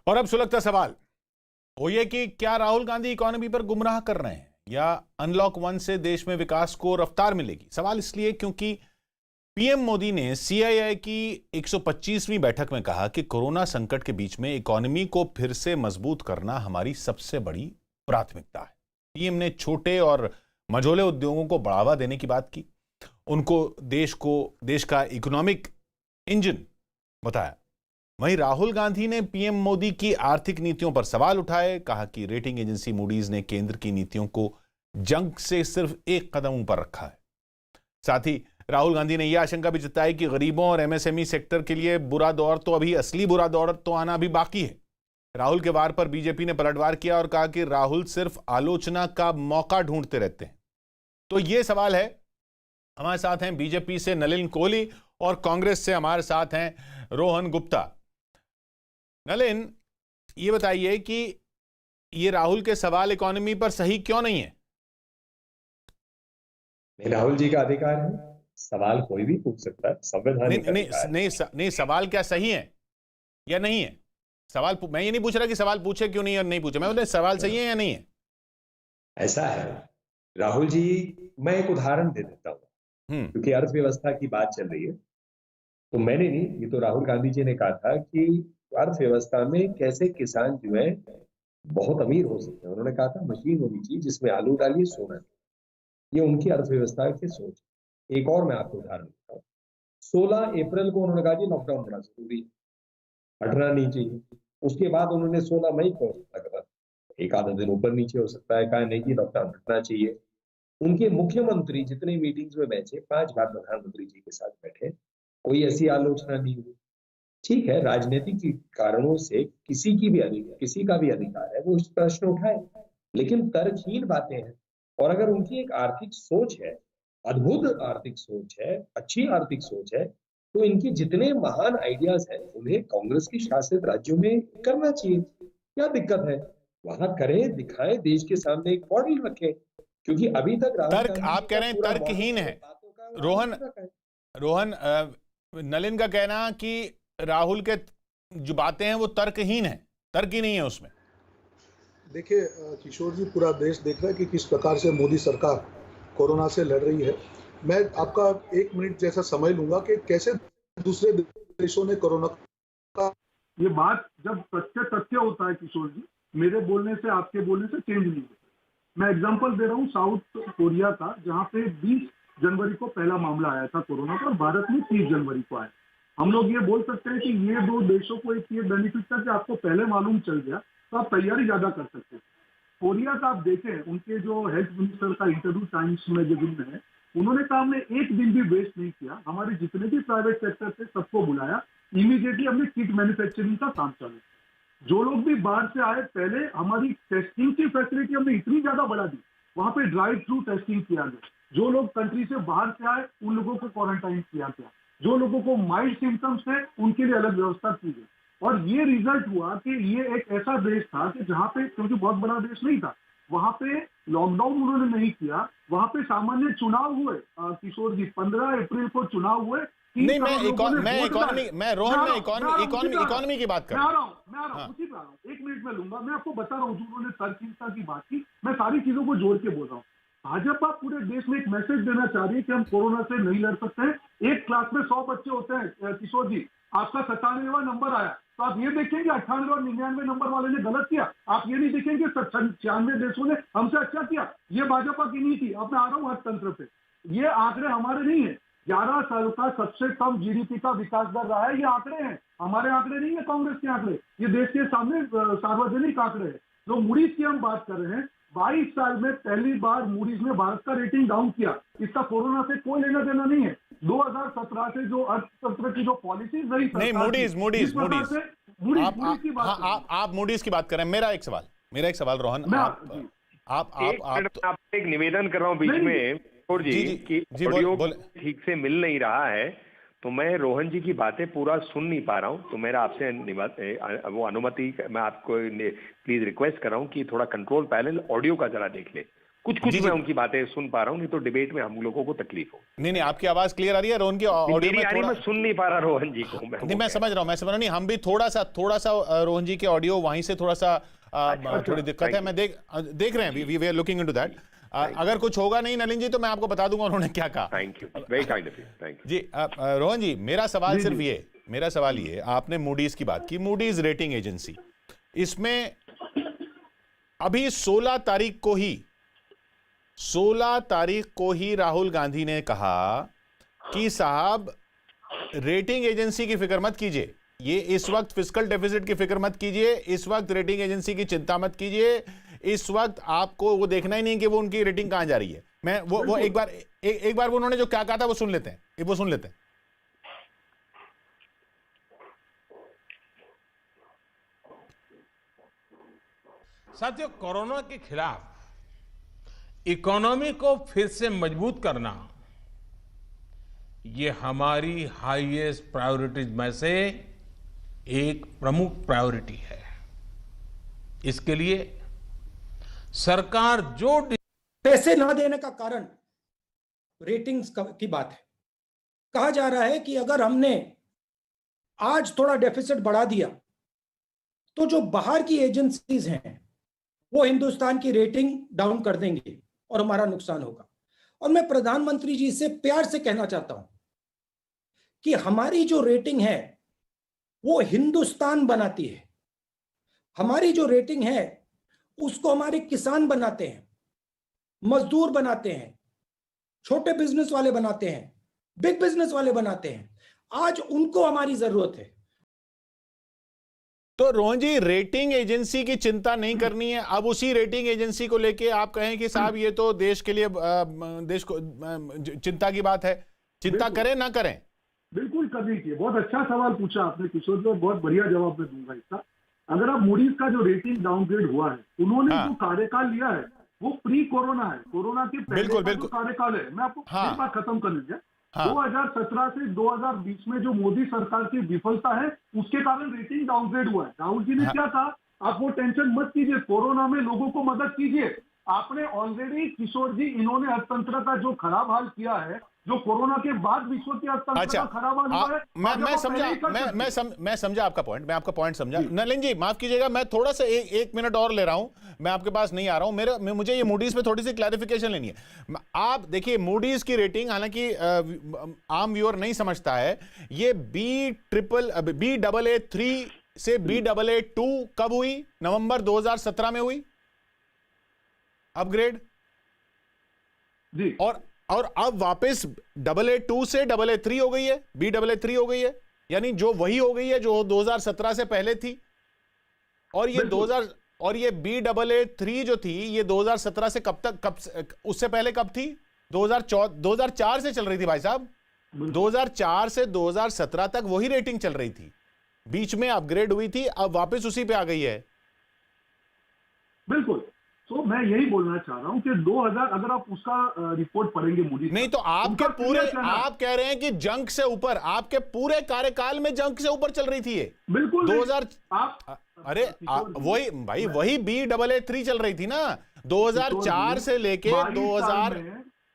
और अब सुलगता सवाल वो ये कि क्या राहुल गांधी इकोनॉमी पर गुमराह कर रहे हैं या अनलॉक 1 से देश में विकास को रफ्तार मिलेगी। सवाल इसलिए क्योंकि पीएम मोदी ने सीआईआई की 125वीं बैठक में कहा कि कोरोना संकट के बीच में इकोनॉमी को फिर से मजबूत करना हमारी सबसे बड़ी प्राथमिकता है। पीएम ने छोटे और मझोले उद्योगों को बढ़ावा देने की बात की, उनको देश का इकोनॉमिक इंजन बताया। वहीं राहुल गांधी ने पीएम मोदी की आर्थिक नीतियों पर सवाल उठाए, कहा कि रेटिंग एजेंसी मूडीज ने केंद्र की नीतियों को जंग से सिर्फ एक कदम ऊपर रखा है। साथ ही राहुल गांधी ने यह आशंका भी जताई कि गरीबों और एमएसएमई सेक्टर के लिए बुरा दौर तो अभी असली बुरा दौर तो आना अभी बाकी है। राहुल के वार पर बीजेपी ने पलटवार किया और कहा कि राहुल सिर्फ आलोचना का मौका ढूंढते रहते हैं। तो यह सवाल है। हमारे साथ हैं बीजेपी से नलिन कोहली और कांग्रेस से हमारे साथ हैं रोहन गुप्ता। नलिन, ये बताइए कि ये राहुल के सवाल इकोनॉमी पर सही क्यों नहीं है? राहुल जी का अधिकार है, सवाल कोई भी पूछ सकता है, संवैधानिक अधिकार है। नहीं, सवाल क्या सही है या नहीं है? सवाल मैं ये नहीं पूछ रहा कि सवाल पूछे क्यों नहीं और नहीं पूछे, मैं बोल सवाल सही है या नहीं है। ऐसा है राहुल जी, मैं एक उदाहरण दे देता हूँ क्योंकि अर्थव्यवस्था की बात चल रही है। तो मैंने नहीं, ये तो राहुल गांधी जी ने कहा था कि अर्थव्यवस्था में कैसे किसान जो है बहुत अमीर हो सकते हैं। उन्होंने कहा था मशीन होनी चाहिए जिसमें आलू डालिए सोना। ये उनकी अर्थव्यवस्था की सोच। एक और मैं आपको उदाहरण देता हूँ। 16 अप्रैल को उन्होंने कहा जी लॉकडाउन बड़ा जरूरी है, हटना नहीं चाहिए। उसके बाद उन्होंने 16 मई को कहा एक आधा दिन ऊपर नीचे हो सकता है, कहा नहीं जी लॉकडाउन हटना चाहिए। उनके मुख्यमंत्री जितने मीटिंग्स में बैठे, 5 बार प्रधानमंत्री जी के साथ बैठे, कोई ऐसी आलोचना नहीं हुई। ठीक है, राजनीतिक कारणों से किसी का भी अधिकार है वो इस प्रश्न उठाए, लेकिन तर्कहीन बातें हैं। और अगर उनकी एक आर्थिक सोच है, अद्भुत आर्थिक सोच है, अच्छी आर्थिक सोच है, तो इनके जितने महान आइडियाज हैं उन्हें कांग्रेस की शासित राज्यों में करना चाहिए। क्या दिक्कत है? वहां करें, दिखाएं, देश के सामने एक मॉडल रखें। क्योंकि अभी तक राहुल तर्क गांधी आप कह रहे हैं तर्कहीन है। रोहन, नलिन का कहना कि राहुल के जो बातें हैं वो तर्कहीन है, तर्क ही नहीं है उसमें। देखिए किशोर जी, पूरा देश देख रहा है कि किस प्रकार से मोदी सरकार कोरोना से लड़ रही है। मैं आपका 1 मिनट जैसा समय लूंगा कि कैसे दूसरे देशों ने कोरोना का, ये बात जब तथ्य होता है किशोर जी, मेरे बोलने से आपके बोलने से चेंज नहीं होता। मैं एग्जांपल दे रहा हूँ साउथ कोरिया का, जहाँ पे 20 जनवरी को पहला मामला आया था कोरोना का और भारत में 30 जनवरी को आया। हम लोग ये बोल सकते हैं कि ये दो देशों को एक ये बेनिफिट था कि आपको पहले मालूम चल गया तो आप तैयारी ज्यादा कर सकते थे। कोरिया का आप देखें, उनके जो हेल्थ मिनिस्टर का इंटरव्यू टाइम्स मैगजीन में है, उन्होंने कहा हमने एक दिन भी वेस्ट नहीं किया, हमारे जितने भी प्राइवेट सेक्टर थे सबको बुलाया, इमीडिएटली हमने किट मैन्युफैक्चरिंग का काम चालू। जो लोग भी बाहर से आए, पहले हमारी टेस्टिंग की फैसिलिटी हमने इतनी ज्यादा बढ़ा दी, वहां पे ड्राइव थ्रू टेस्टिंग किया गया। जो लोग कंट्री से बाहर से आए उन लोगों को क्वारंटाइन किया गया, जो लोगों को माइल्ड सिम्टम्स थे उनके लिए अलग व्यवस्था की गई। और ये रिजल्ट हुआ कि ये एक ऐसा देश था कि जहां पे, क्योंकि बहुत बड़ा देश नहीं था, वहां पे लॉकडाउन उन्होंने नहीं किया, वहां पे सामान्य चुनाव हुए। किशोर जी, 15 अप्रैल को चुनाव हुए। नहीं, मैं इकोनॉमी की बात कर रहा हूँ। उसी पर आ रहा हूँ, 1 मिनट में लूंगा। मैं आपको बता रहा हूँ, जो उन्होंने तर्कहीनता की बात की, मैं सारी चीजों को जोड़ के बोल रहा हूँ। भाजपा पूरे देश में एक मैसेज देना चाह रही है कि हम कोरोना से नहीं लड़ सकते हैं। एक क्लास में 100 बच्चे होते हैं किशोर जी, आपका 97वां नंबर आया तो आप ये देखेंगे 98 और 99 नंबर वाले ने गलत किया, आप ये नहीं देखेंगे 96 देशों ने हमसे अच्छा किया। ये भाजपा की नीति। अब मैं आ रहा हूँ अर्थतंत्र पे। ये आंकड़े हमारे नहीं है। 11 साल का सबसे कम जीडीपी का विकास दर रहा है, ये आंकड़े हैं, हमारे आंकड़े नहीं है, कांग्रेस के आंकड़े। ये देश के सामने सार्वजनिक आंकड़े हैं। जो मूडीज की हम बात कर रहे हैं, 22 साल में पहली बार मूडीज ने भारत का रेटिंग डाउन किया। इसका कोरोना से कोई लेना देना नहीं है। 2017 से जो अर्थतंत्र की जो पॉलिसी रही, नहीं, मूडीज आप मूडीज की बात कर रहे हैं। मेरा एक सवाल रोहन, आप एक निवेदन कर रहा हूं बीच में और जी कि ऑडियो ठीक से मिल नहीं रहा है, तो मैं रोहन जी की बातें पूरा सुन नहीं पा रहा हूं। तो मेरा आपसे वो अनुमति, मैं आपको प्लीज रिक्वेस्ट कर रहा हूं कि थोड़ा कंट्रोल पैनल ऑडियो का जरा देख ले। कुछ मैं उनकी बातें सुन पा रहा हूँ, नहीं तो डिबेट में हम लोगों को तकलीफ हो। नहीं, आपकी आवाज क्लियर आ रही है। रोहन की ऑडियो में थोड़ा मैं सुन नहीं पा रहा रोहन जी को। मैं समझ रहा हूँ, नहीं हम भी थोड़ा सा रोहन जी के ऑडियो वहीं से थोड़ा सा थोड़ी दिक्कत है। मैं देख रहे हैं, we are looking into that. अगर कुछ होगा नहीं नलिन जी तो मैं आपको बता दूंगा उन्होंने क्या कहा। Thank you, very kind of you, thank you ji. Rohan ji, मेरा सवाल ये, आपने मूडीज की बात की, मूडीज रेटिंग एजेंसी, इसमें अभी 16 तारीख को ही राहुल गांधी ने कहा कि साहब रेटिंग एजेंसी की फिक्र मत कीजिए, ये इस वक्त फिस्कल डेफिसिट की फिक्र मत कीजिए, इस वक्त रेटिंग एजेंसी की चिंता मत कीजिए, इस वक्त आपको वो देखना ही नहीं कि वो उनकी रेटिंग कहां जा रही है। मैं वो एक बार वो उन्होंने जो क्या कहा था वो सुन लेते हैं। साथियों, कोरोना के खिलाफ इकोनॉमी को फिर से मजबूत करना, ये हमारी हाईएस्ट प्रायोरिटीज में से एक प्रमुख प्रायोरिटी है। इसके लिए सरकार जो पैसे ना देने का कारण रेटिंग्स की बात है। कहा जा रहा है कि अगर हमने आज थोड़ा डेफिसिट बढ़ा दिया तो जो बाहर की एजेंसीज हैं वो हिंदुस्तान की रेटिंग डाउन कर देंगे और हमारा नुकसान होगा। और मैं प्रधानमंत्री जी से प्यार से कहना चाहता हूं कि हमारी जो रेटिंग है वो हिंदुस्तान बनाती है। हमारी जो रेटिंग है उसको हमारे किसान बनाते हैं, मजदूर बनाते हैं, छोटे बिजनेस वाले बनाते हैं, बिग बिजनेस वाले बनाते हैं। आज उनको हमारी जरूरत है। तो रोहन जी, रेटिंग एजेंसी की चिंता नहीं करनी है, अब उसी रेटिंग एजेंसी को लेके आप कहें कि साहब ये तो देश के लिए देश को चिंता की बात है, चिंता करें ना करें? बिल्कुल करनी चाहिए। बहुत अच्छा सवाल पूछा आपने किशोर जी, और बहुत बढ़िया जवाब मैं दूंगा इसका। अगर आप मूडीज का जो रेटिंग डाउनग्रेड हुआ है, उन्होंने जो कार्यकाल लिया है वो प्री कोरोना है, कोरोना के पहले का जो कार्यकाल है। मैं आपको एक बात खत्म कर लीजिए। 2017 से 2020 में जो मोदी सरकार की विफलता है उसके कारण रेटिंग डाउनग्रेड हुआ है। राहुल जी ने क्या कहा, आप वो टेंशन मत कीजिए, कोरोना में लोगों को मदद कीजिए। आपने ऑलरेडी किशोर जी, इन्होंने अर्थतंत्र का जो खराब हाल किया है, जो कोरोना के बाद विश्व की अर्थतंत्र का खराब हाल हुआ है। मैं समझा आपका पॉइंट, मैं आपका पॉइंट समझा। नलिन जी माफ कीजिएगा, मैं थोड़ा सा एक मिनट और ले रहा हूं, मैं आपके पास नहीं आ रहा हूं। मुझे ये मूडीज पे थोड़ी सी क्लैरिफिकेशन लेनी है। आप देखिए, मूडीज की रेटिंग, हालांकि आम व्यूअर नहीं समझता है, ये Baa3 से Baa2 कब हुई? नवंबर 2017 में हुई अपग्रेड जी, और अब वापस Aa2 से Aa3 हो गई है, Baa3 हो गई है, यानी जो वही हो गई है जो 2017 से पहले थी। और ये Baa3 जो थी, ये 2017 से उससे पहले कब थी? 2004 से चल रही थी भाई साहब। 2004 से 2017 तक वही रेटिंग चल रही थी, बीच में अपग्रेड हुई थी, अब वापस उसी पे आ गई है। बिल्कुल। तो मैं यही बोलना चाह रहा हूं कि 2000, अगर आप उसका रिपोर्ट पढ़ेंगे मूडी, नहीं तो आप कह रहे हैं कि जंक से ऊपर, आपके पूरे कार्यकाल में जंक से ऊपर चल रही थी ये। बिल्कुल 2000 वही Baa3 चल रही थी ना 2004 से लेके 2000।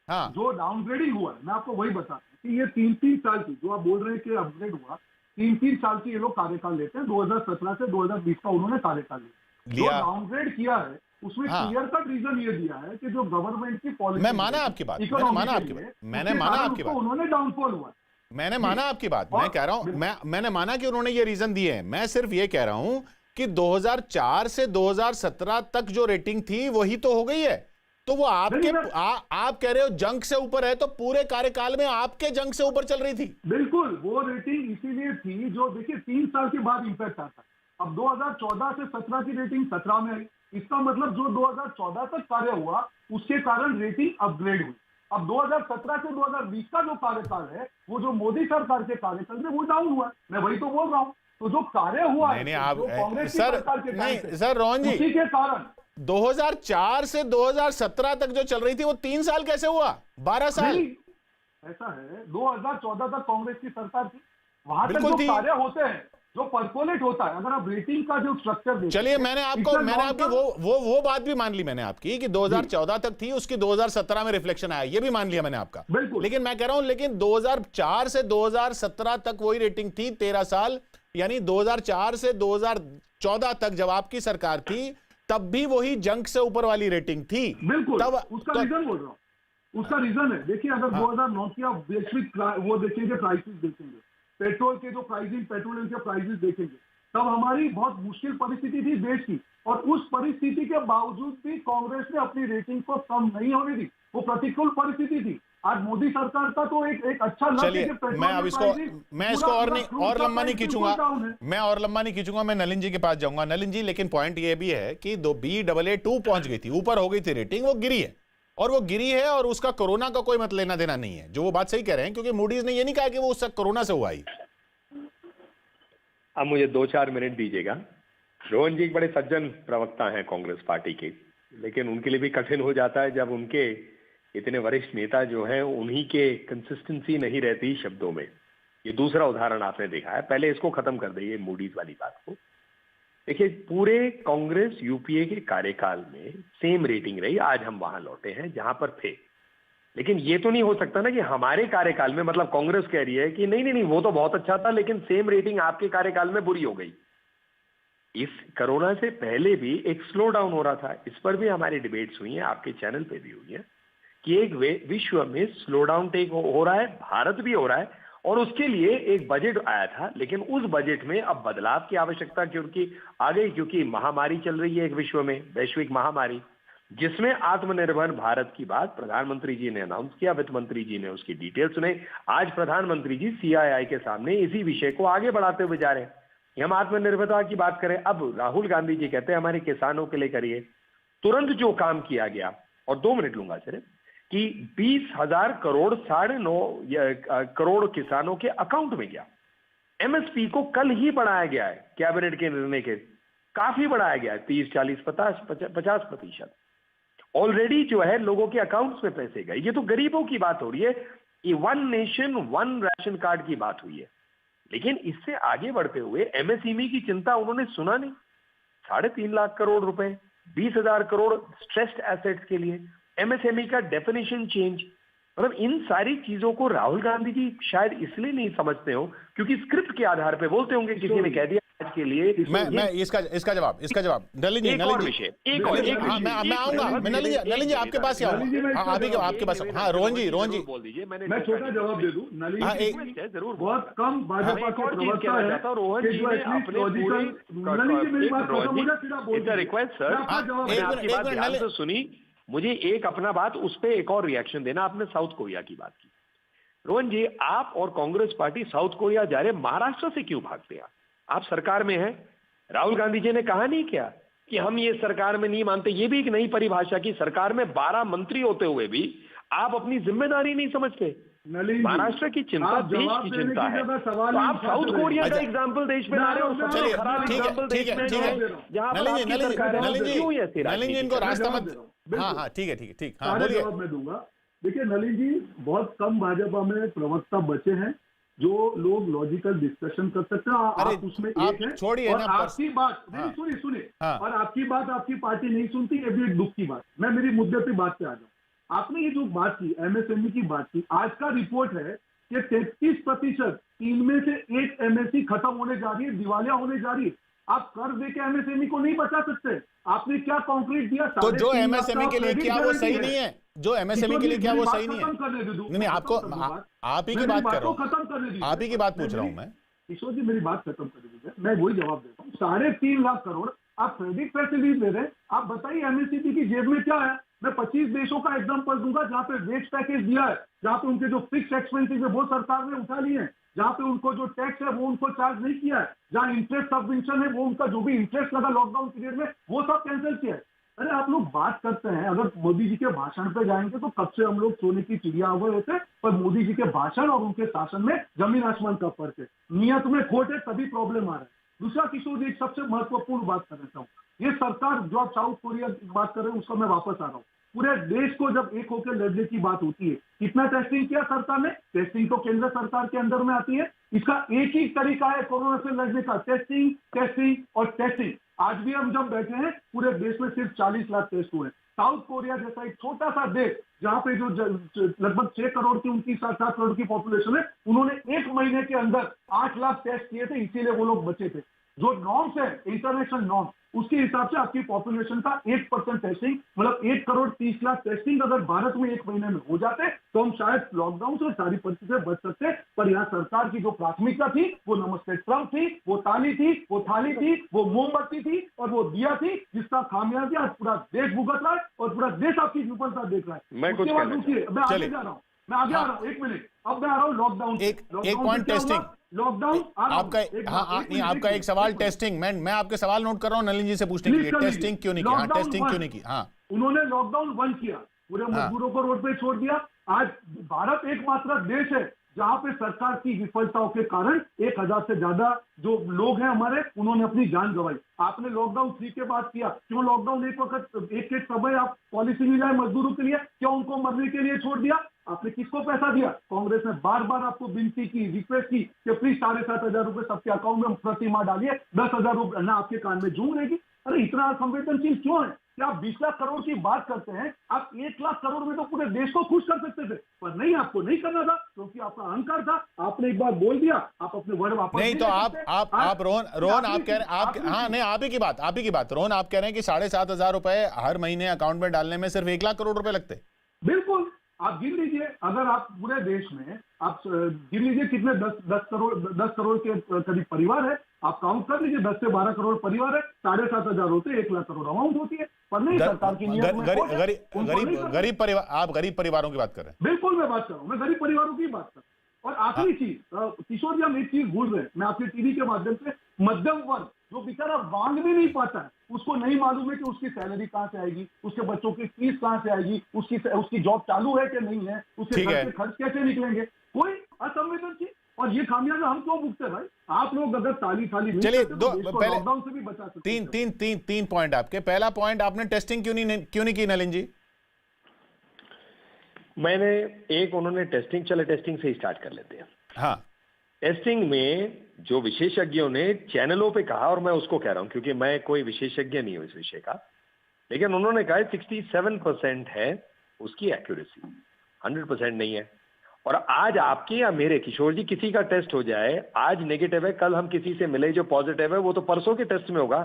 हाँ, जो डाउनग्रेडिंग हुआ, मैं आपको वही बता कि ये 3 साल की, जो आप बोल रहे हैं कि अपग्रेड हुआ, 3 साल की ये लोग कार्यकाल लेते हैं। 2017 से 2020 का उन्होंने कार्यकाल लिया। जो डाउनग्रेड किया है उसमें क्लियर कट रीजन ये दिया है कि जो गवर्नमेंट की पॉलिसी, मैं माना आपकी बात, मैंने माना आपकी बात, उन्होंने डाउनफॉल हुआ, मैंने माना आपकी बात। मैं कह रहा हूं, मैंने माना कि उन्होंने ये रीजन दिए हैं। मैं सिर्फ ये कह रहा हूं कि 2004 से 2017 तक जो रेटिंग थी वही तो हो गई है। तो वो आपके आप कह रहे हो जंक से ऊपर है, तो पूरे कार्यकाल में आपके जंक से ऊपर चल रही थी। बिल्कुल, वो रेटिंग इसीलिए थी, जो देखिए 3 साल के बाद इंपैक्ट आता है। अब 2014 से 17 की रेटिंग 17 में आई, इसका मतलब जो 2014 तक कार्य हुआ उसके कारण रेटिंग अपग्रेड हुई। अब 2017 से 2020 का जो कार्यकाल है, वो जो मोदी सरकार के कार्यकाल में वो डाउन हुआ। मैं वही तो बोल रहा हूं। तो जो कार्य हुआ नहीं, आप सर रोहन जी, उसी के कारण 2004 से 2017 तक जो चल रही थी वो 3 साल कैसे हुआ? 12 साल। ऐसा है, 2014 तक कांग्रेस की सरकार थी, वहां तक जो कार्य होते हैं जो परकोलेट होता है, अगर आप रेटिंग का जो स्ट्रक्चर चलिए, मैंने आपकी वो बात भी मान ली मैंने आपकी कि 2014 तक थी, उसकी 2017 में रिफ्लेक्शन आया, ये भी मान लिया मैंने आपका। लेकिन मैं कह रहा हूं, लेकिन 2004 से 2017 तक वही रेटिंग थी, 13 साल, यानी 2004 से 2014 तक जब आपकी सरकार थी तब भी वही जंक से ऊपर वाली रेटिंग थी। बिल्कुल, तब उसका रीजन बोल रहा हूं, उसका रीजन है, देखिए अगर 2009 की आप वैश्विक वो देखेंगे, क्राइसिस देखेंगे, पेट्रोल के जो प्राइसिंग, पेट्रोल के प्राइसेस देखेंगे, तब हमारी बहुत मुश्किल परिस्थिति थी देश की, और उस परिस्थिति के बावजूद भी कांग्रेस ने अपनी रेटिंग को कम नहीं होने दी। वो प्रतिकूल परिस्थिति थी। आज मोदी सरकार का तो एक अच्छा चलिए, मैं इसको और लंबा नहीं खींचूंगा, मैं नलिन जी के पास जाऊंगा। नलिन जी, लेकिन पॉइंट ये भी है कि BAA2 पहुंच गई थी, ऊपर हो गई थी रेटिंग, वो गिरी है, और वो गिरी है, और उसका कोरोना का कोई मतलब लेना देना नहीं है, जो वो बात सही कह रहे हैं, क्योंकि मूडीज ने ये नहीं कहा कि वो उसका कोरोना से हुआ ही। अब मुझे 2-4 मिनट दीजिएगा। रोहन जी एक बड़े सज्जन प्रवक्ता हैं कांग्रेस पार्टी के, लेकिन उनके लिए भी कठिन हो जाता है जब उनके इतने वरिष्ठ नेता जो हैं उन्हीं के कंसिस्टेंसी नहीं रहती शब्दों में। ये दूसरा उदाहरण आपने देखा है। पहले इसको खत्म कर दीजिए, मूडीज वाली बात को। देखिए, पूरे कांग्रेस यूपीए के कार्यकाल में सेम रेटिंग रही। आज हम वहां लौटे हैं जहां पर थे, लेकिन ये तो नहीं हो सकता ना कि हमारे कार्यकाल में, मतलब कांग्रेस कह रही है कि नहीं वो तो बहुत अच्छा था, लेकिन सेम रेटिंग आपके कार्यकाल में बुरी हो गई। इस कोरोना से पहले भी एक स्लो डाउन हो रहा था, इस पर भी हमारी डिबेट्स हुई हैं, आपके चैनल पे भी हुई है, कि एक विश्व में स्लो डाउन टेक हो रहा है, भारत भी हो रहा है, और उसके लिए एक बजट आया था, लेकिन उस बजट में अब बदलाव की आवश्यकता क्योंकि आ गई, क्योंकि महामारी चल रही है एक विश्व में, वैश्विक महामारी, जिसमें आत्मनिर्भर भारत की बात प्रधानमंत्री जी ने अनाउंस किया, वित्त मंत्री जी ने उसकी डिटेल सुनाई। आज प्रधानमंत्री जी CII के सामने इसी विषय को आगे बढ़ाते हुए जा रहे हैं कि हम आत्मनिर्भरता की बात करें। अब राहुल गांधी जी कहते हैं हमारे किसानों के लिए करिए। तुरंत जो काम किया गया, और 2 मिनट लूंगा सिर्फ, कि 20,000 करोड़ 9.5 करोड़ किसानों के अकाउंट में गया। MSP को कल ही बढ़ाया गया है कैबिनेट के निर्णय के, काफी बढ़ाया गया है, 30, 40, 50% ऑलरेडी जो है लोगों के अकाउंट्स में पैसे गए। ये तो गरीबों की बात हो रही है, ये 1 नेशन 1 राशन कार्ड की बात हुई है। लेकिन इससे आगे बढ़ते हुए MSME की चिंता उन्होंने सुना नहीं। 3.5 लाख करोड़ रुपए, 20,000 करोड़ स्ट्रेस्ड एसेट्स के लिए, MSME का डेफिनेशन चेंज, मतलब इन सारी चीजों को राहुल गांधी जी शायद इसलिए नहीं समझते हो क्योंकि स्क्रिप्ट के आधार पे बोलते होंगे, किसी ने कह दिया आज के लिए। मैं इसका जवाब नलिन जी, मैं आऊंगा, मैं नलिन जी आपके पास ही आऊंगा, अभी आपके पास। हाँ, रोहन जी बोल दीजिए, मैं छोटा जवाब दे दूं। नलिन जरूर, बहुत कम भाजपा के प्रवक्ता है, रोहन जी ने अपने पूरे रिक्वेस्ट सर, मैंने आपकी बात ध्यान से सुनी, मुझे एक अपना बात उस पर एक और रिएक्शन देना। आपने साउथ कोरिया की बात की, रोहन जी, आप और कांग्रेस पार्टी साउथ कोरिया जा रहे, महाराष्ट्र से क्यों भागते हैं? आप सरकार में हैं। राहुल गांधी जी ने कहा नहीं क्या कि हम ये सरकार में नहीं मानते? ये भी एक नई परिभाषा की, सरकार में 12 मंत्री होते हुए भी आप अपनी जिम्मेदारी नहीं समझते। महाराष्ट्र की चिंता देश की चिंता है, तो आप साउथ कोरिया का एग्जाम्पल देश में ला रहे हो, सबसे खराब एग्जाम्पल देश में जहां पर आपकी सरकार है, क्यों ऐसी राजनीति? इनको रास्ता मत। हाँ, ठीक है, हाँ, बोलिए। जवाब मैं दूंगा। देखिए नलिन जी, बहुत कम भाजपा में प्रवक्ता बचे हैं जो लोग लॉजिकल डिस्कशन कर सकते हैं। आप उसमें एक है, छोड़िए ना, आपकी बात सुनिए, और आपकी बात आपकी पार्टी नहीं सुनती, ये भी एक दुख की बात। मैं मेरी मुद्दे पे बात पे आ जाऊं। आपने ये जो बात की, MSME की बात की, आज का रिपोर्ट है कि 33% इनमें से एक MSE खत्म होने जा रही है, दिवालिया होने जा रही है। आप कर दे के MSME को नहीं बचा सकते। आपने क्या कॉन्क्रीट दिया? तो जो MSME के लिए क्या वो सही नहीं है? जो MSME के लिए क्या वो सही नहीं है? नहीं, आपको आप ही की बात कर रहा हूं, खत्म कर दीजिए, आप ही की बात पूछ रहा हूं मैं। किशोर जी, मेरी बात खत्म कर दीजिए, मैं वही जवाब देता हूँ। 3.5 लाख करोड़ आप क्रेडिट फैसिलिटी दे रहे हैं। आप बताइए MSME की जेब में क्या है? मैं 25 देशों का एग्जांपल दूंगा जहां पे वेज पैकेज दिया है, जहां पे उनके जो फिक्स एक्सपेंसेस है वो सरकार ने उठा लिए हैं, जहां पे उनको जो टैक्स है वो उनको चार्ज नहीं किया है, जहां इंटरेस्ट सबवेंशन है वो उनका जो भी इंटरेस्ट लगा लॉकडाउन पीरियड में वो सब कैंसिल किया है। अरे आप लोग बात करते हैं, अगर मोदी जी के भाषण पे जाएंगे तो कब से हम लोग सोने की चिड़िया हुए होते, पर मोदी जी के भाषण और उनके शासन में जमीन आसमान का फर्क है। नियत में खोट है, तभी प्रॉब्लम आ रहा है। दूसरा किशोर जी, एक सबसे महत्वपूर्ण बात करना चाहूँ, ये सरकार जो आप साउथ कोरिया की बात कर रहे हैं उसका मैं वापस आ रहा हूँ। पूरे देश को जब एक होकर लड़ने की बात होती है, कितना टेस्टिंग किया सरकार ने? टेस्टिंग तो केंद्र सरकार के अंदर में आती है। इसका एक ही तरीका है कोरोना से लड़ने का, टेस्टिंग, टेस्टिंग और टेस्टिंग। आज भी हम जब बैठे हैं, पूरे देश में सिर्फ 40 लाख टेस्ट हुए। साउथ कोरिया जैसा एक छोटा सा देश जहां पे जो लगभग 6 करोड़ की 7 करोड़ की पॉपुलेशन है, उन्होंने एक महीने के अंदर 8 लाख टेस्ट किए थे, इसीलिए वो लोग बचे थे। जो नॉर्म्स है, इंटरनेशनल नॉर्म, उसके हिसाब से आपकी पॉपुलेशन का 1% टेस्टिंग, मतलब 1 करोड़ 30 लाख टेस्टिंग अगर भारत में एक महीने में हो जाते तो हम शायद लॉकडाउन से सारी परिस्थिति से बच सकते। पर यहाँ सरकार की जो प्राथमिकता थी वो नमस्ते ट्रंप थी, वो ताली थी, वो थाली थी, वो मोमबत्ती थी और वो दिया थी, जिसका खामियाजा आज पूरा देश भुगत रहा है और पूरा देश आपकी विफलता देख रहा है। मैं कुछ उसके बाद रुकिए, मैं आगे जा रहा हूँ, मैं आगे आ रहा हूँ, 1 मिनट। अब मैं आ रहा हूँ लॉकडाउन। एक पॉइंट टेस्टिंग, लॉकडाउन आपका नहीं, आपका एक सवाल टेस्टिंग, मैं आपके सवाल नोट कर रहा हूँ नलिन जी से पूछने के लिए, टेस्टिंग क्यों नहीं किया? टेस्टिंग क्यों नहीं की? हाँ, उन्होंने लॉकडाउन 1 किया, पूरे मजदूरों को रोड पे छोड़ दिया। आज भारत एकमात्र देश है जहां पे सरकार की विफलताओं के कारण 1000 से ज्यादा जो लोग हैं हमारे, उन्होंने अपनी जान गंवाई। आपने लॉकडाउन 3 के बाद किया, क्यों लॉकडाउन एक वक्त एक समय आप पॉलिसी मिला है मजदूरों के लिए, क्यों उनको मरने के लिए छोड़ दिया? आपने किसको पैसा दिया? कांग्रेस ने बार बार आपको विनती की, रिक्वेस्ट की कि प्लीज 7,500 रुपए सबके अकाउंट में प्रति माह डालिए, 10,000 रुपए ना आपके कान में जूं रहेगी। अरे इतना संवेदनशील क्यों है? क्या आप 20 लाख करोड़ की बात करते हैं? आप 1 लाख करोड़ में तो पूरे देश को खुश कर सकते थे, पर नहीं, आपको नहीं करना था क्योंकि आपका अहंकार था। आपने एक बार बोल दिया, आप अपने वर्ड वापस नहीं तो आप रोहन आप कह रहे हैं, आप हाँ नहीं, आप ही की बात रोहन, आप कह रहे हैं कि 7,500 रुपए हर महीने अकाउंट में डालने में सिर्फ 1 लाख करोड़ रुपए लगते। बिल्कुल, आप गिन लीजिए, अगर आप पूरे देश में आप गिन लीजिए कितने 10 करोड़ के करीब परिवार है, आप काउंट कर लीजिए, 10 से 12 करोड़ परिवार है, 7,500 होते 1 लाख करोड़ अमाउंट होती है। पर नहीं, सरकार की नीयत में गरीब परिवार, आप गरीब परिवारों की बात कर रहे हैं। बिल्कुल मैं बात कर रहा हूँ, मैं गरीब परिवारों की बात कर रहा हूँ। और आखिरी चीज, किशोर जी हम एक चीज भूल रहे हैं, मैं आपके टीवी के माध्यम से, मध्यम वर्ग जो बेचारा मांग भी नहीं पाता है, उसको नहीं मालूम है कि उसकी सैलरी कहां से आएगी, उसके बच्चों की फीस कहां से आएगी, उसकी जॉब चालू है कि नहीं है, उसके घर के खर्च कैसे निकलेंगे, कोई असंवेदनशील। और ये खामियाजा हम क्यों भुगते भाई? आप लोग अगर ताली चलिए, लॉकडाउन से भी बचा सकते। तीन पॉइंट आपके। पहला पॉइंट, आपने टेस्टिंग क्यों नहीं की नलिन जी? उन्होंने टेस्टिंग, चले टेस्टिंग से ही स्टार्ट कर लेते हैं। हाँ, टेस्टिंग में जो विशेषज्ञों ने चैनलों पे कहा, और मैं उसको कह रहा हूं क्योंकि मैं कोई विशेषज्ञ नहीं हूं इस विषय का, लेकिन उन्होंने कहा 67% है उसकी एक्यूरेसी, 100% नहीं है। और आज आपके या मेरे, किशोर जी, किसी का टेस्ट हो जाए, आज नेगेटिव है, कल हम किसी से मिले जो पॉजिटिव है, वो तो परसों के टेस्ट में होगा।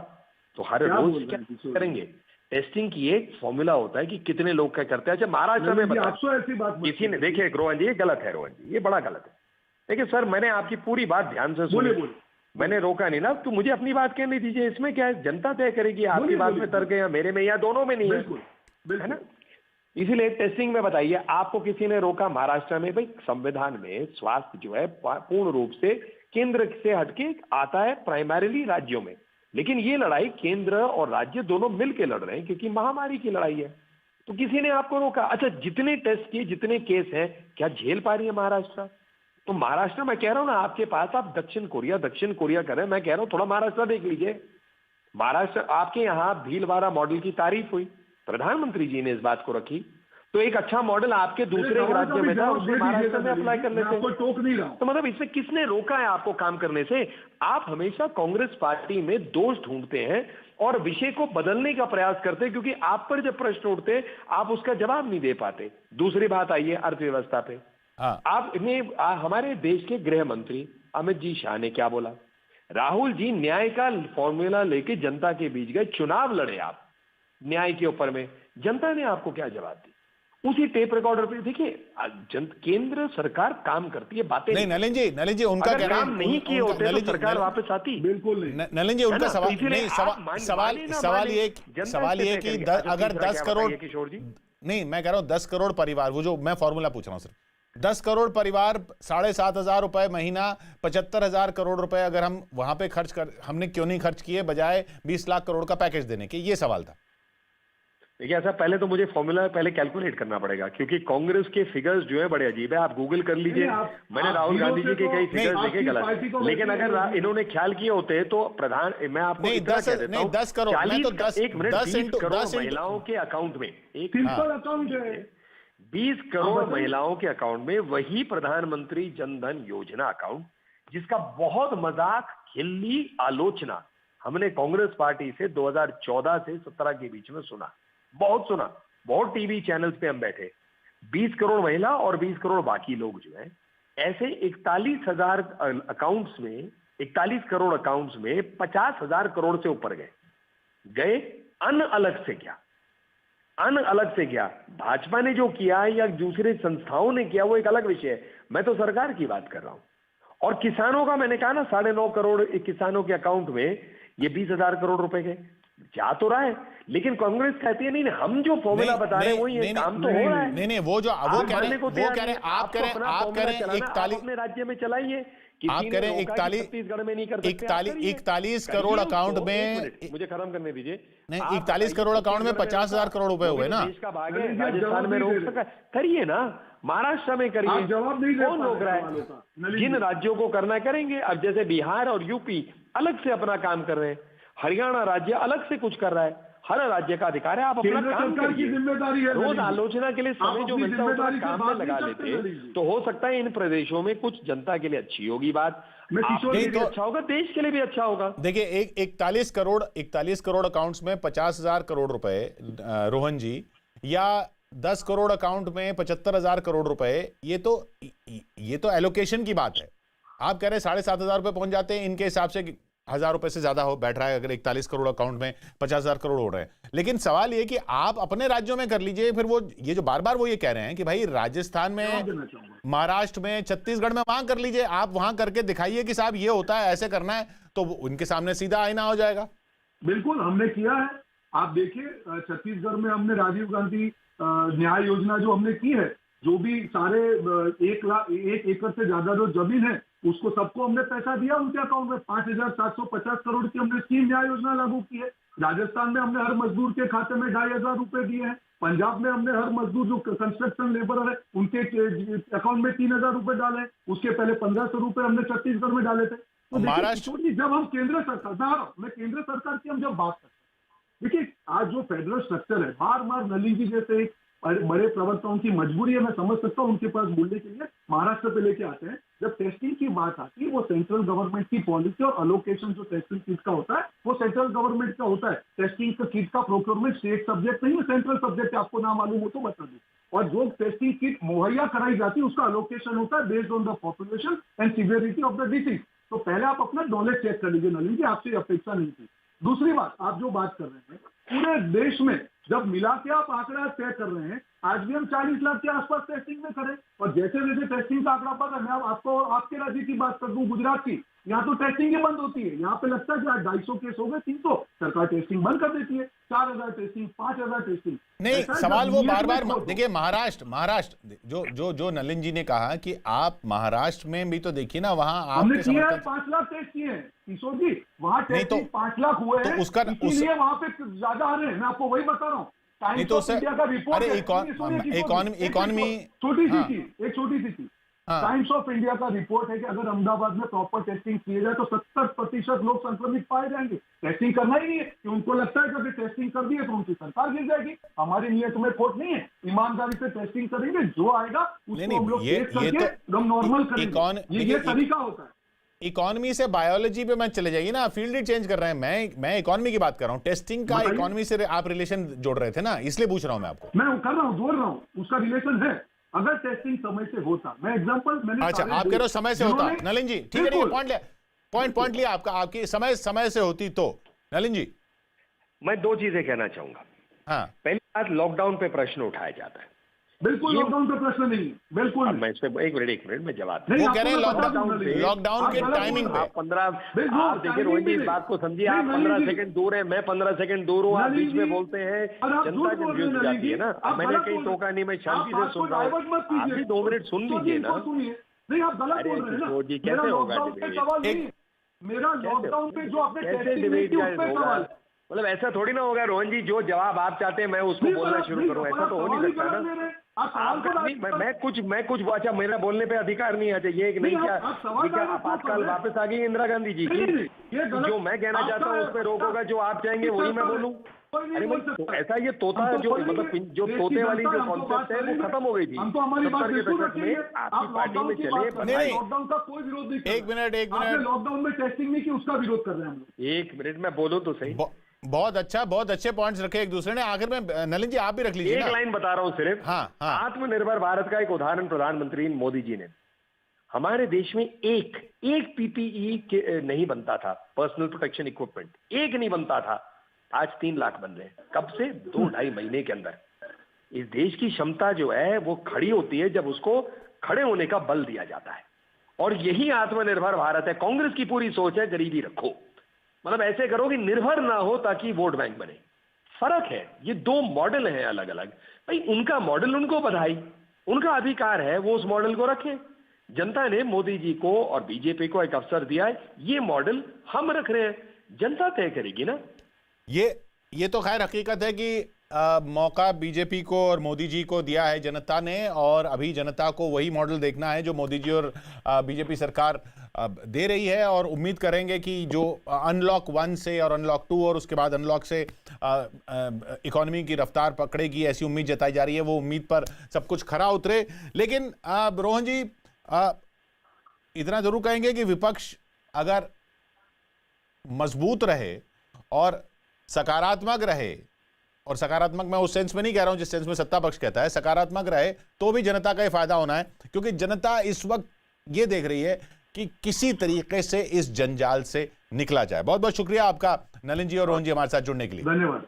तो हर रोज क्या करेंगे? टेस्टिंग की एक फॉर्मूला होता है कि कितने लोग क्या करते हैं। अच्छा, महाराष्ट्र में किसी ने, देखिए रोहन जी, ये गलत है, रोहन जी ये बड़ा गलत है। देखिए सर, मैंने आपकी पूरी बात ध्यान से सुनी, मैंने रोका नहीं ना, तो मुझे अपनी बात कहने दीजिए। इसमें क्या है, जनता तय करेगी आपकी बात में तर्क है या मेरे में, या दोनों में नहीं है ना। इसीलिए टेस्टिंग में बताइए, आपको किसी ने रोका? महाराष्ट्र में भाई संविधान में स्वास्थ्य जो है पूर्ण रूप से केंद्र से हटके आता है, प्राइमरीली राज्यों में, लेकिन ये लड़ाई केंद्र और राज्य दोनों मिलकर लड़ रहे हैं क्योंकि महामारी की लड़ाई है। तो किसी ने आपको रोका? अच्छा, जितने टेस्ट किए, जितने केस हैं, क्या झेल पा रही है महाराष्ट्र? तो महाराष्ट्र, मैं कह रहा हूं ना, आपके पास आप दक्षिण कोरिया कर रहे हैं, मैं कह रहा हूं थोड़ा महाराष्ट्र देख लीजिए। महाराष्ट्र, आपके यहां भीलवाड़ा मॉडल की तारीफ हुई, प्रधानमंत्री जी ने इस बात को रखी, तो एक अच्छा मॉडल आपके दूसरे राज्य में था, उसमें महाराष्ट्र में अप्लाई कर लेते हैं। टोक नहीं रहा। तो मतलब इसमें किसने रोका है आपको काम करने से? आप हमेशा कांग्रेस पार्टी में दोष ढूंढते हैं और विषय को बदलने का प्रयास करते हैं, क्योंकि आप पर जब प्रश्न उठते आप उसका जवाब नहीं दे पाते। दूसरी बात आइए अर्थव्यवस्था पे। आपने हमारे देश के गृह मंत्री अमित जी शाह ने क्या बोला? राहुल जी न्याय का फॉर्मूला लेके जनता के बीच गए, चुनाव लड़े आप न्याय के ऊपर में, जनता ने आपको क्या जवाब दी? उसी टेप रिकॉर्डर पे देखिए, केंद्र सरकार काम करती है, बातें नहीं। नलिन जी उनका अगर काम नहीं किए होते तो सरकार वापस आती। बिल्कुल नहीं। नलिन जी, उनका सवाल नहीं, सवाल ये कि अगर 10 करोड़, किशोर जी नहीं, मैं कह रहा हूं 10 करोड़ परिवार, वो जो मैं फॉर्मूला पूछ रहा हूं, सिर्फ 10 करोड़ परिवार, 7,500 रुपए महीना, 75,000 करोड़ रुपए अगर हम वहां पे खर्च कर, हमने क्यों नहीं खर्च किए बजाय 20 लाख करोड़ का पैकेज देने के? ये सवाल था। देखिए ऐसा, पहले तो मुझे फॉर्मूला पहले कैलकुलेट करना पड़ेगा, क्योंकि कांग्रेस के फिगर्स जो है बड़े अजीब है। आप गूगल कर लीजिए, मैंने राहुल गांधी जी के कई फिगर्स देखे गलत, लेकिन अगर इन्होंने ख्याल किए होते तो प्रधान, मैं आपको इतना कह देता हूँ, 10 करोड़, मैं तो 10 करोड़ महिलाओं के अकाउंट में, एक अकाउंट है 20 करोड़ महिलाओं के अकाउंट में, वही प्रधानमंत्री जनधन योजना अकाउंट, जिसका बहुत मजाक, खिल्ली, आलोचना हमने कांग्रेस पार्टी से 2014 से 17 के बीच में सुना, बहुत टीवी चैनल्स पे हम बैठे। 20 करोड़ महिला और 20 करोड़ बाकी लोग जो हैं, ऐसे 41,000 अकाउंट्स में, 41 करोड़ अकाउंट्स में 50,000 करोड़ से ऊपर गए। अन अलग से क्या भाजपा ने जो किया या दूसरे संस्थाओं ने किया वो एक अलग विषय है, मैं तो सरकार की बात कर रहा हूं। और किसानों का मैंने कहा ना, 9.5 करोड़ किसानों के अकाउंट में ये 20,000 करोड़ रुपए गए, जा तो रहा है, लेकिन कांग्रेस कहती है नहीं, हम जो फॉर्मूला बता रहे हैं वही है, काम तो हो रहा है। नहीं, वो कह रहे हैं, आप करें 41, अपने राज्य में चलाइए, आप करें 41 में नहीं कर सकते, 41 करोड़ अकाउंट में, मुझे खत्म करने दीजिए। नहीं, 41 करोड़ अकाउंट में 50,000 करोड़ रुपए हुए ना। देश का भाग है, राजस्थान में रोक सका, करिए ना, महाराष्ट्र में करिए, जवाब नहीं कौन रोक रहा है? जिन राज्यों को करना करेंगे। अब जैसे बिहार और यूपी अलग से अपना काम कर रहे हैं, हरियाणा राज्य अलग से कुछ कर रहा है, हर राज्य का अधिकार है, आप अपना काम करिए। जिम्मेदारी है, रोज आलोचना के लिए समय जो मिलता है उसको काम में लगा लेते, तो हो सकता है इन प्रदेशों में कुछ जनता के लिए अच्छी होगी बात, आपके लिए भी अच्छा होगा, देश के लिए भी अच्छा होगा। देखिए 41 करोड़ अकाउंट्स में 50,000 करोड़ रुपए रोहन जी, या 10 करोड़ अकाउंट में 75,000 करोड़ रुपए, ये तो एलोकेशन की बात है। आप कह रहे हैं 7,500 रुपए पहुंच जाते हैं, इनके हिसाब से 1,000 रुपए से ज्यादा हो बैठ रहा है अगर 41 करोड़ अकाउंट में 50,000 करोड़ हो रहे हैं। लेकिन सवाल ये कि आप अपने राज्यों में कर लीजिए, फिर वो ये जो बार बार वो ये कह रहे हैं कि भाई राजस्थान में, महाराष्ट्र में, छत्तीसगढ़ में वहां कर लीजिए, आप वहां करके दिखाइए कि साहब ये होता है, ऐसे करना है, तो उनके सामने सीधा आईना हो जाएगा। बिल्कुल हमने किया है, आप देखिए छत्तीसगढ़ में हमने राजीव गांधी न्याय योजना जो हमने की है, जो भी सारे 1 एकड़ से ज्यादा जो जमीन है उसको सबको हमने पैसा दिया उनके अकाउंट में। 5,750 करोड़ की हमने स्कीम न्याय योजना लागू की है। राजस्थान में हमने हर मजदूर के खाते में 2,500 रुपए दिए हैं। पंजाब में हमने हर मजदूर जो कंस्ट्रक्शन लेबर है उनके अकाउंट में 3,000 रुपए डाले। उसके पहले 1,500 रुपए हमने छत्तीसगढ़ में डाले थे। तो महाराष्ट्र जब हम केंद्र सरकार, मैं केंद्र सरकार की हम जब बात करते हैं, देखिए आज जो फेडरल स्ट्रक्चर है, बार नलिन जी जैसे बड़े प्रवक्ताओं की मजबूरी है, मैं समझ सकता हूं, उनके पास बोलने के लिए महाराष्ट्र पे लेके आते हैं। जब टेस्टिंग की बात आती है, वो सेंट्रल गवर्नमेंट की पॉलिसी और अलोकेशन जो टेस्टिंग किट का होता है वो सेंट्रल गवर्नमेंट का होता है। टेस्टिंग का किट का प्रोक्योरमेंट स्टेट सब्जेक्ट नहीं है, सेंट्रल सब्जेक्ट है। आपको ना मालूम हो तो बता दूं। और जो टेस्टिंग किट मुहैया कराई जाती है उसका अलोकेशन होता है based on the population and severity of the disease. तो पहले आप अपना नॉलेज चेक कर लीजिए नलिन जी, आपसे अपेक्षा नहीं थी। दूसरी बात, आप जो बात कर रहे हैं, पूरे देश में जब मिला के आप आंकड़ा तय कर रहे हैं, आज भी हम 40 लाख के आसपास टेस्टिंग में करें, और जैसे जैसे टेस्टिंग का आंकड़ा बढ़ रहा है, मैं आपको आपके राज्य की बात कर दूं, गुजरात की, यहाँ तो टेस्टिंग ही बंद होती है। यहाँ पे लगता है कि आज 250 केस हो गए, 300, सरकार टेस्टिंग बंद कर देती है। 4,000 टेस्टिंग, 5,000 टेस्टिंग। नहीं, सवाल वो बार देखिए, महाराष्ट्र जो नलिन जी ने कहा कि आप महाराष्ट्र में भी तो देखिए ना, वहां हमने किया है 5 लाख टेस्ट किए हैं किशोर जी, वहां टेस्टिंग 5 लाख हुए हैं, इसीलिए वहां पे ज्यादा आ रहे हैं। मैं आपको वही बता रहा हूँ। टाइम्स ऑफ इंडिया का रिपोर्ट, इकोनॉमी छोटी सी थी, टाइम्स ऑफ इंडिया का रिपोर्ट है कि अगर अहमदाबाद में प्रॉपर टेस्टिंग किए जाए तो 70% लोग संक्रमित पाए जाएंगे। टेस्टिंग करना ही नहीं है कि उनको लगता है कि अगर टेस्टिंग कर दी है तो उनकी सरकार गिर जाएगी। हमारी नीयत में खोट नहीं है, ईमानदारी से टेस्टिंग करेंगे, जो आएगा उसको हम लोग टेस्ट करके एकदम नॉर्मल करेंगे। ये तरीका होता है। इकोनॉमी से बायोलॉजी पे मत चले जाइए ना, फील्ड ही चेंज कर रहे हैं। मैं इकोनॉमी की बात कर रहा हूँ, टेस्टिंग का इकोनॉमी से आप रिलेशन जोड़ रहे थे ना, इसलिए पूछ रहा हूँ मैं आपको। मैं कर रहा हूँ, जोड़ रहा हूँ, उसका रिलेशन है। अगर टेस्टिंग समय से होता, मैं एग्जांपल मैंने, अच्छा आप कह रहे हो समय से होता, नलिन जी ठीक है, पॉइंट लिया आपका, आपकी समय से होती तो। नलिन जी, मैं 2 चीजें कहना चाहूंगा। हाँ, पहली बात, लॉकडाउन पे प्रश्न उठाया जाता है। बिल्कुल लॉकडाउन पे प्रश्न नहीं, बिल्कुल मैं इस पे एक मिनट में जवाब, वो कह रहे हैं लॉकडाउन के टाइमिंग पे। आप देखिए रोहित जी, इस बात को समझिए, आप 15 सेकंड दूर है, मैं 15 सेकंड दूर हूँ, आप बीच में बोलते हैं, जनता कंफ्यूज हो जाती है ना। मैंने कहीं टोका नहीं, मैं शांति से सुन रहा हूँ, आप भी 2 मिनट सुन लीजिए ना। नहीं, आप गलत बोल रहे हैं ना। कैसे होगा मेरा लॉकडाउन पे जो आपने टेस्टिंग नहीं की उस पे सवाल, मतलब ऐसा थोड़ी ना होगा रोहन जी, जो जवाब आप चाहते हैं मैं उसको बोलना शुरू करूं, ऐसा तो हो नहीं सकता ना। मैं कुछ अच्छा, मेरा बोलने पे अधिकार नहीं है, ये नहीं क्या आपातकाल वापस आ गई इंदिरा गांधी जी की? जो मैं कहना चाहता हूँ उसमें रोक होगा, जो आप चाहेंगे वही मैं बोलूँ? अरे तो ऐसा ये तोता जो मतलब जो तोते वाली जो कॉन्सेप्ट है वो खत्म हो गई थी। हम तो हमारी बात बिल्कुल रखेंगे। आपकी पार्टी में चले, लॉकडाउन का कोई विरोध नहीं। एक मिनट लॉकडाउन में टेस्टिंग नहीं की, उसका विरोध कर रहे हैं हम लोग। एक मिनट में बोलो तो सही। बहुत अच्छा, बहुत अच्छे पॉइंट्स रखे एक दूसरे ने। आखिर में नलिन जी आप भी रख लीजिए। एक लाइन बता रहा हूं सिर्फ। हाँ। आत्मनिर्भर भारत का एक उदाहरण प्रधानमंत्री मोदी जी ने, हमारे देश में एक पीपीई नहीं बनता था, पर्सनल प्रोटेक्शन इक्विपमेंट एक नहीं बनता था, आज 3 लाख बन रहे हैं। कब से? 2-2.5 महीने के अंदर। इस देश की क्षमता जो है वो खड़ी होती है जब उसको खड़े होने का बल दिया जाता है, और यही आत्मनिर्भर भारत है। कांग्रेस की पूरी सोच है गरीबी रखो, मतलब ऐसे करो कि निर्भर ना हो ताकि वोट बैंक बने। फर्क है, ये 2 मॉडल हैं अलग अलग। भाई उनका मॉडल उनको बधाई, उनका अधिकार है, वो उस मॉडल को रखें। जनता ने मोदी जी को और बीजेपी को एक अवसर दिया है, ये मॉडल हम रख रहे हैं, जनता तय करेगी ना। ये तो खैर हकीकत है कि मौका बीजेपी को और मोदी जी को दिया है जनता ने, और अभी जनता को वही मॉडल देखना है जो मोदी जी और बीजेपी सरकार दे रही है। और उम्मीद करेंगे कि जो अनलॉक 1 से और अनलॉक 2 और उसके बाद अनलॉक से इकोनॉमी की रफ्तार पकड़ेगी, ऐसी उम्मीद जताई जा रही है। वो उम्मीद पर सब कुछ खरा उतरे। लेकिन रोहन जी इतना जरूर कहेंगे कि विपक्ष अगर मजबूत रहे और सकारात्मक रहे, और सकारात्मक मैं उस सेंस में नहीं कह रहा हूं जिस सेंस में सत्ता पक्ष कहता है, सकारात्मक रहे तो भी जनता का ही फायदा होना है। क्योंकि जनता इस वक्त ये देख रही है कि किसी तरीके से इस जंजाल से निकला जाए। बहुत बहुत शुक्रिया आपका नलिन जी और रोहन जी हमारे साथ जुड़ने के लिए। धन्यवाद।